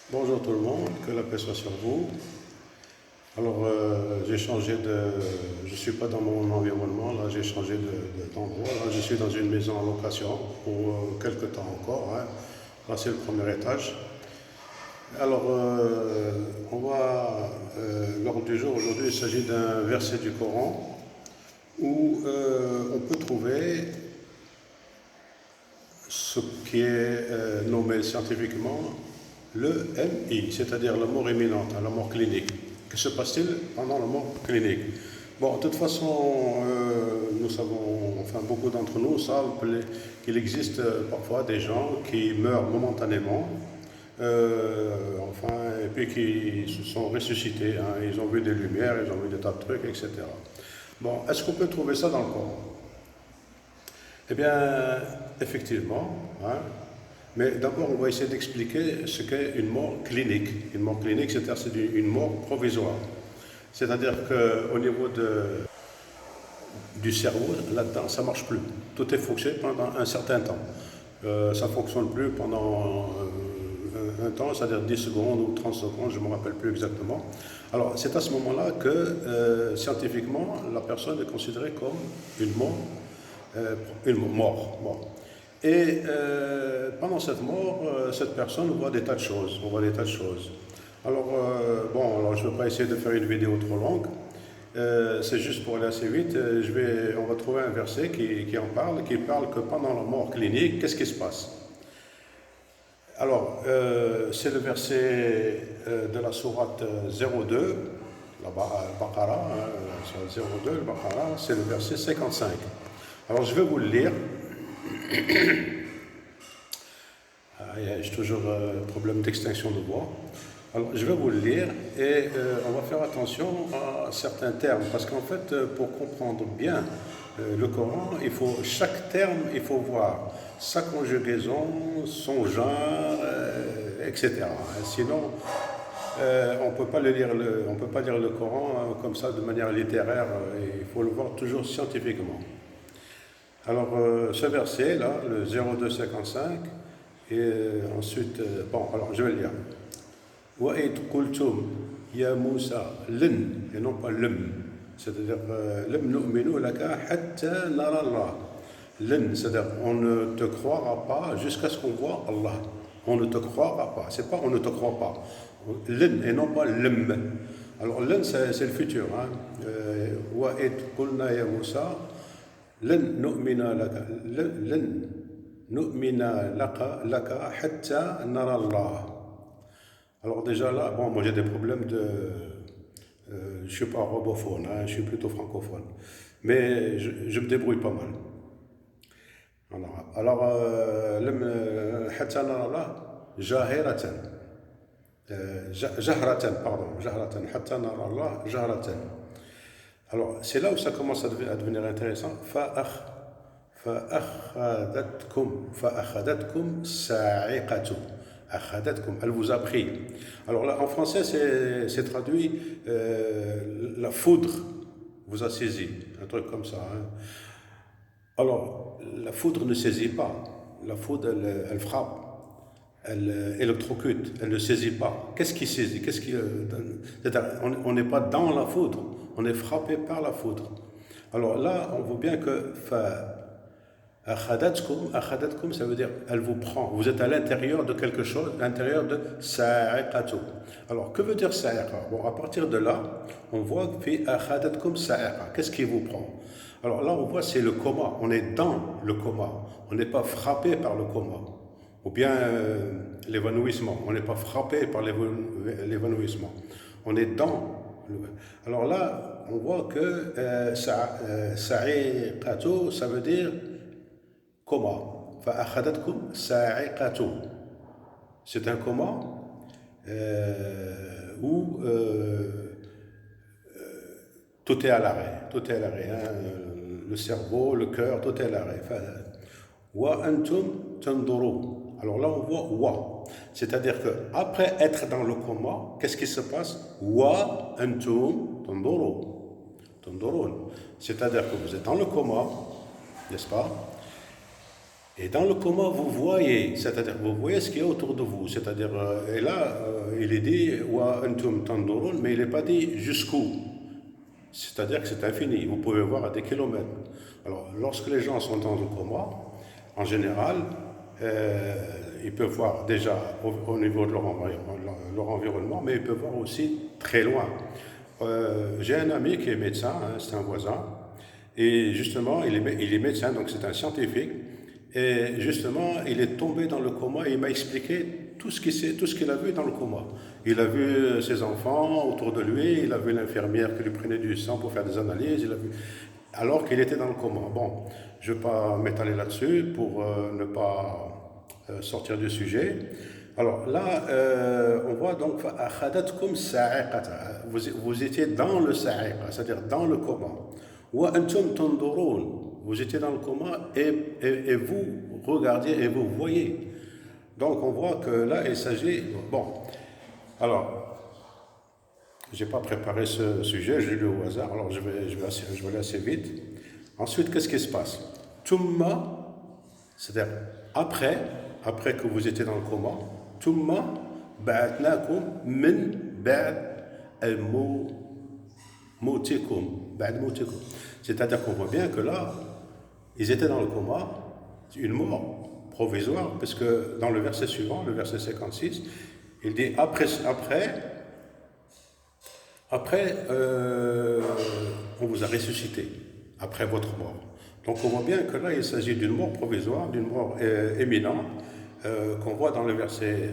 Bonjour tout le monde, que la paix soit sur vous. Alors, j'ai changé de. Je ne suis pas dans mon environnement, là, j'ai changé d'endroit. Là, je suis dans une maison en location pour quelques temps encore, hein. Là, c'est le premier étage. Alors, l'ordre du jour aujourd'hui, il s'agit d'un verset du Coran où on peut trouver ce qui est nommé scientifiquement le MI, c'est-à-dire la mort imminente, la mort clinique. Que se passe-t-il pendant la mort clinique? Bon, de toute façon, nous savons, enfin beaucoup d'entre nous savent qu'il existe parfois des gens qui meurent momentanément, enfin, et puis qui se sont ressuscités, hein. Ils ont vu des lumières, ils ont vu des tas de trucs, etc. Bon, est-ce qu'on peut trouver ça dans le Coran? Eh bien, effectivement, hein. Mais d'abord, on va essayer d'expliquer ce qu'est une mort clinique. Une mort clinique, c'est une mort provisoire. C'est-à-dire qu'au niveau du cerveau, là-dedans, ça ne marche plus. Tout est fauché pendant un certain temps. Ça ne fonctionne plus pendant un temps, c'est-à-dire 10 secondes ou 30 secondes, je ne me rappelle plus exactement. Alors, c'est à ce moment-là que, scientifiquement, la personne est considérée comme une mort. Une mort. Bon. Et pendant cette mort, cette personne voit des tas de choses. On voit des tas de choses. Alors, bon, alors je ne veux pas essayer de faire une vidéo trop longue. C'est juste pour aller assez vite. On va trouver un verset qui en parle, qui parle que pendant la mort clinique, qu'est-ce qui se passe? Alors, c'est le verset de la sourate 02, la Baqara, hein, 02, le Baqara, c'est le verset 55. Alors, je vais vous le lire. J'ai toujours un problème d'extinction de voix. Alors, je vais vous le lire et on va faire attention à certains termes parce qu'en fait, pour comprendre bien le Coran, chaque terme, il faut voir sa conjugaison, son genre, etc. Sinon, on peut pas lire on peut pas lire le Coran comme ça de manière littéraire. Il faut le voir toujours scientifiquement. Alors, ce verset là, le 0255. Et ensuite, bon, alors je vais le lire. وَإِذْ قُلْتُمْ يَا مُوسَى لَنْ et non pas lem. C'est-à-dire لَمْ نُؤْمِنُ لَكَ حَتَّى نَرَى اللَّهَ. Lен, c'est-à-dire on ne te croira pas jusqu'à ce qu'on voit Allah. On ne te croira pas. C'est pas on ne te croit pas. Lен et non pas lem. Alors lен c'est le futur. Hein. وَإِذْ قُلْنَا يَا مُوسَى لَنْ نُؤْمِنَ لَكَ لَنْ نُؤْمِنَ لَكَ حَتَّى نَرَى اللَّهَ. Alors déjà là, bon, moi j'ai des problèmes je ne suis pas robophone, hein, je suis plutôt francophone. Mais je me débrouille pas mal. Alors, حتى نرى الله جاهرة جهرة pardon, جهرة حتى نرى الله جهرة. Alors c'est là où ça commence à devenir intéressant. فأخذتكم صاعقة. Elle vous a pris. Alors là, en français, c'est traduit la foudre vous a saisi, un truc comme ça. Hein. Alors, la foudre ne saisit pas. La foudre, elle frappe, elle électrocute, elle ne saisit pas. Qu'est-ce qui saisit? On n'est pas dans la foudre, on est frappé par la foudre. Alors là, on voit bien que Akhadatkum, ça veut dire elle vous prend. Vous êtes à l'intérieur de quelque chose, à l'intérieur de sa'iqatu. Alors, que veut dire sa'iqa? Bon, à partir de là, on voit fi akhadatkum sa'iqa. Qu'est-ce qui vous prend? Alors là, on voit c'est le coma. On est dans le coma. On n'est pas frappé par le coma. Ou bien l'évanouissement. On n'est pas frappé par l'évanouissement. On est dans. Alors là, on voit que sa'iqatu, ça veut dire coma. فأخذتكم صاعقة. C'est un coma où tout est à l'arrêt. Tout est à l'arrêt. Hein. Le cerveau, le cœur, tout est à l'arrêt. وأنتم تنظرون. Alors là, on voit wa. C'est-à-dire que après être dans le coma, qu'est-ce qui se passe? وأنتم تنظرون. C'est-à-dire que vous êtes dans le coma, n'est-ce pas? Et dans le coma, vous voyez, c'est-à-dire vous voyez ce qu'il y a autour de vous. C'est-à-dire, et là, il est dit, wa antum tandurun, mais il n'est pas dit jusqu'où. C'est-à-dire que c'est infini, vous pouvez voir à des kilomètres. Alors, lorsque les gens sont dans le coma, en général, ils peuvent voir déjà au niveau de leur environnement, mais ils peuvent voir aussi très loin. J'ai un ami qui est médecin, hein, c'est un voisin, et justement, il est médecin, donc c'est un scientifique, et justement, il est tombé dans le coma et il m'a expliqué tout ce qu'il a vu dans le coma. Il a vu ses enfants autour de lui, il a vu l'infirmière qui lui prenait du sang pour faire des analyses, alors qu'il était dans le coma. Bon, je ne vais pas m'étaler là-dessus pour ne pas sortir du sujet. Alors là, on voit donc, vous étiez dans le sa'iqa, c'est-à-dire dans le coma. Wa antum tandurun. Vous étiez dans le coma et vous regardiez et vous voyez. Donc on voit que là, il s'agit... Bon, alors, je n'ai pas préparé ce sujet, j'ai lu au hasard, alors je vais aller assez vite. Ensuite, qu'est-ce qui se passe? Tumma, c'est-à-dire après que vous étiez dans le coma, tumma ba'atnakum min ba'd al-mawtikum. C'est-à-dire qu'on voit bien que là, ils étaient dans le coma, une mort provisoire, parce que dans le verset suivant, le verset 56, il dit après on vous a ressuscité, après votre mort. Donc on voit bien que là, il s'agit d'une mort provisoire, d'une mort éminente, qu'on voit dans le verset,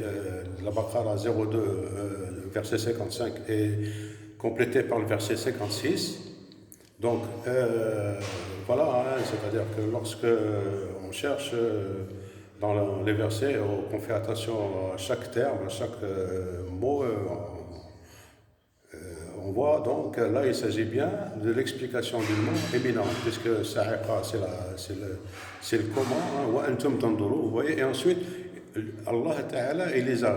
la Baqara 02, verset 55, et complété par le verset 56. Donc, voilà, hein, c'est-à-dire que lorsque on cherche dans les versets, qu'on fait attention à chaque terme, à chaque mot, on voit donc là il s'agit bien de l'explication d'une mort éminente, puisque sa'iqa c'est le comment, wa antum tanduru, vous voyez, et ensuite Allah Ta'ala il les a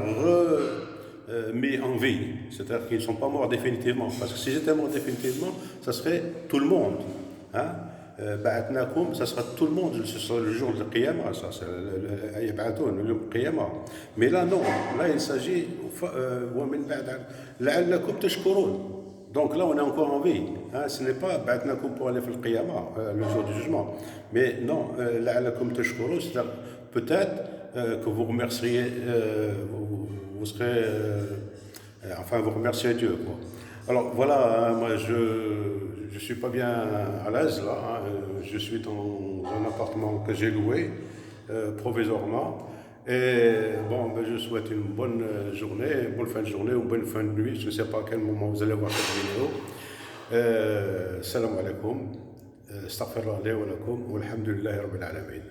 mis en vie, c'est-à-dire qu'ils ne sont pas morts définitivement, parce que si j'étais mort définitivement, ça serait tout le monde, hein? Ba'atnakum, ça sera tout le monde, ce sera le jour de Qiyamah, ça c'est le Qiyamah. Mais là non, là il s'agit la'allakum tashkurun. Donc là on est encore en vie, hein? Ce n'est pas ba'atnakum pour aller faire le Qiyamah, le jour du jugement, mais non, la'allakum tashkurun, c'est-à-dire peut-être que vous remercieriez, vous serez, enfin vous remerciez Dieu, quoi. Alors voilà, hein, moi je suis pas bien à l'aise là, hein, je suis dans un appartement que j'ai loué provisoirement, et bon, ben, je souhaite une bonne journée, une bonne fin de journée ou une bonne fin de nuit, je ne sais pas à quel moment vous allez voir cette vidéo. Salam alaikum, astaghfirullah li wa lakum, walhamdulillahi rabbil alamin.